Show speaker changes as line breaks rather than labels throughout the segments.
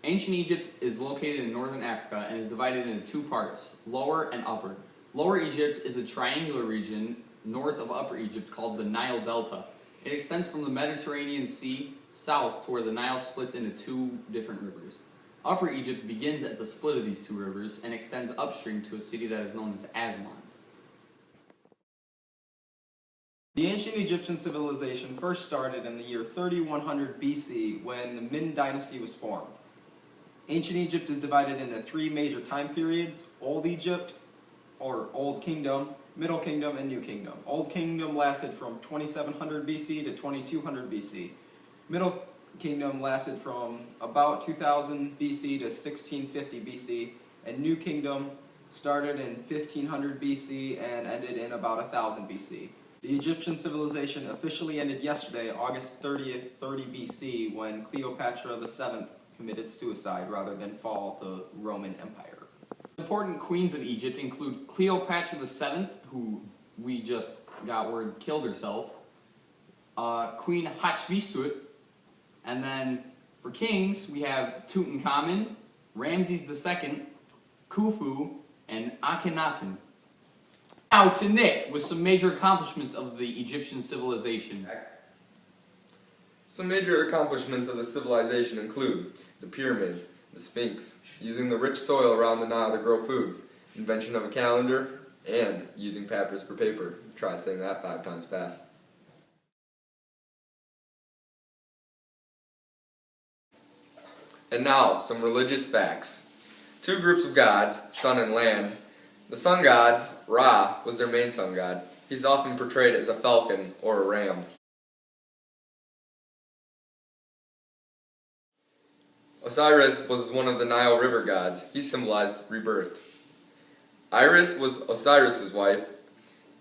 Ancient Egypt is located in northern Africa and is divided into two parts, Lower and Upper. Lower Egypt is a triangular region north of Upper Egypt called the Nile Delta. It extends from the Mediterranean Sea south to where the Nile splits into two different rivers. Upper Egypt begins at the split of these two rivers and extends upstream to a city that is known as Aswan.
The ancient Egyptian civilization first started in the year 3100 BC when the Min dynasty was formed. Ancient Egypt is divided into three major time periods: Old Egypt, or Old Kingdom, Middle Kingdom, and New Kingdom. Old Kingdom lasted from 2700 BC to 2200 BC. Middle Kingdom lasted from about 2000 BC to 1650 BC, and New Kingdom started in 1500 BC and ended in about 1000 BC. The Egyptian civilization officially ended yesterday, August 30th, 30 BC, when Cleopatra VII committed suicide rather than fall to Roman Empire.
Important queens of Egypt include Cleopatra VII, who we just got word killed herself, Queen Hatshepsut, and then for kings we have Tutankhamun, Ramses II, Khufu, and Akhenaten. Now to Nick with some major accomplishments of the Egyptian civilization.
Some major accomplishments of the civilization include the pyramids, the Sphinx, using the rich soil around the Nile to grow food, invention of a calendar, and using papyrus for paper. Try saying that 5 times fast. And now, some religious facts. 2 groups of gods, sun and land. The sun gods, Ra, was their main sun god. He's often portrayed as a falcon or a ram. Osiris was one of the Nile River gods. He symbolized rebirth. Iris was Osiris's wife,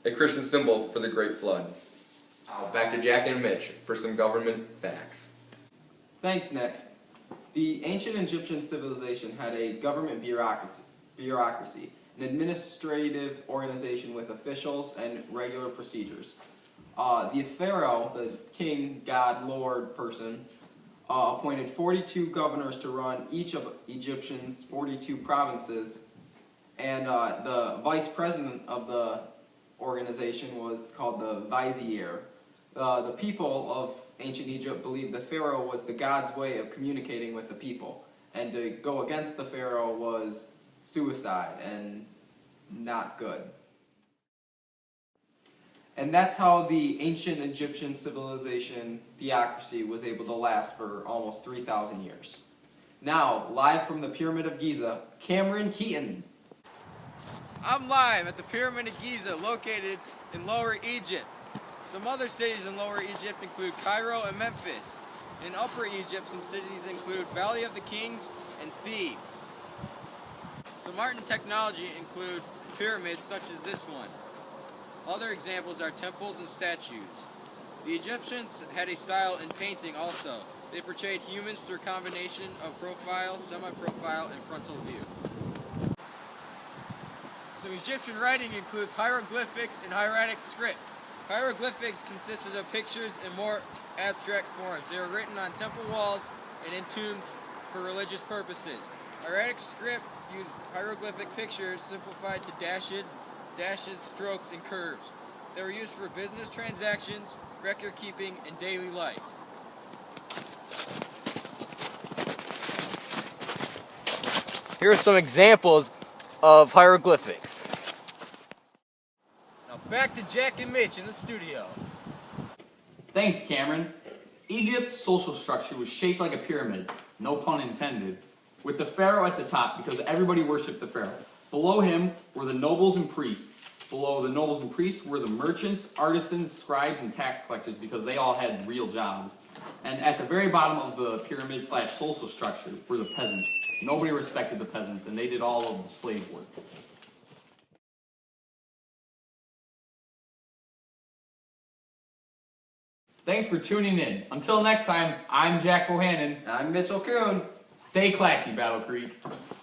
a Christian symbol for the Great Flood. Now back to Jack and Mitch for some government facts.
Thanks, Nick. The ancient Egyptian civilization had a government bureaucracy, an administrative organization with officials and regular procedures. The pharaoh, the king, god, lord person, appointed 42 governors to run each of Egyptian's 42 provinces, and the vice president of the organization was called the vizier. The people of ancient Egypt believed the pharaoh was the god's way of communicating with the people, and to go against the pharaoh was suicide and not good. And that's how the ancient Egyptian civilization theocracy was able to last for almost 3,000 years. Now, live from the Pyramid of Giza, Cameron Keaton.
I'm live at the Pyramid of Giza, located in Lower Egypt. Some other cities in Lower Egypt include Cairo and Memphis. In Upper Egypt, some cities include Valley of the Kings and Thebes. Some art and technology include pyramids such as this one. Other examples are temples and statues. The Egyptians had a style in painting also. They portrayed humans through a combination of profile, semi-profile, and frontal view. Some Egyptian writing includes hieroglyphics and hieratic script. Hieroglyphics consisted of pictures in more abstract forms. They were written on temple walls and in tombs for religious purposes. Hieratic script used hieroglyphic pictures simplified to dashes, strokes, and curves. They were used for business transactions, record keeping, and daily life. Here are some examples of hieroglyphics. Now back to Jack and Mitch in the studio.
Thanks, Cameron. Egypt's social structure was shaped like a pyramid, no pun intended, with the pharaoh at the top because everybody worshipped the pharaoh. Below him were the nobles and priests. Below the nobles and priests were the merchants, artisans, scribes, and tax collectors because they all had real jobs. And at the very bottom of the pyramid / social structure were the peasants. Nobody respected the peasants, and they did all of the slave work. Thanks for tuning in. Until next time, I'm Jack Bohannon.
I'm Mitchell Kuhn.
Stay classy, Battle Creek.